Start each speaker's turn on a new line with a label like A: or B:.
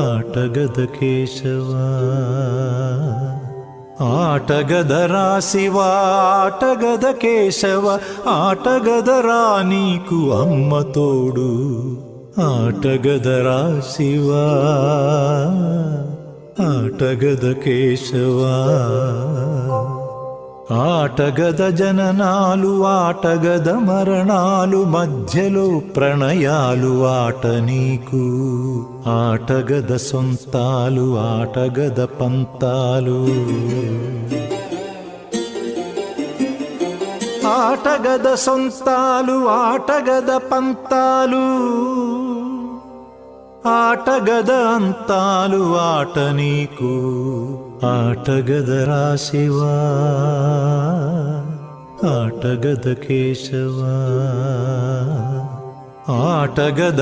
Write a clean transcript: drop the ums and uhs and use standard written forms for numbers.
A: ఆటగద కేశవా ఆటగదరా శివ ఆటగద కేశవ ఆటగదరా నీకు అమ్మ తోడు ఆటగదరా శివ ఆటగద కేశవా ఆటగద జననాలు ఆటగద మరణాలు మధ్యలో ప్రణయాలు ఆట నీకు ఆటగద సొంతాలు ఆటగద పంతాలు ఆటగద సొంతాలు ఆటగద పంతాలు ఆటగద అంతాలు ఆట నీకు ఆటగదరా శివా ఆటగద కేశవా ఆటగద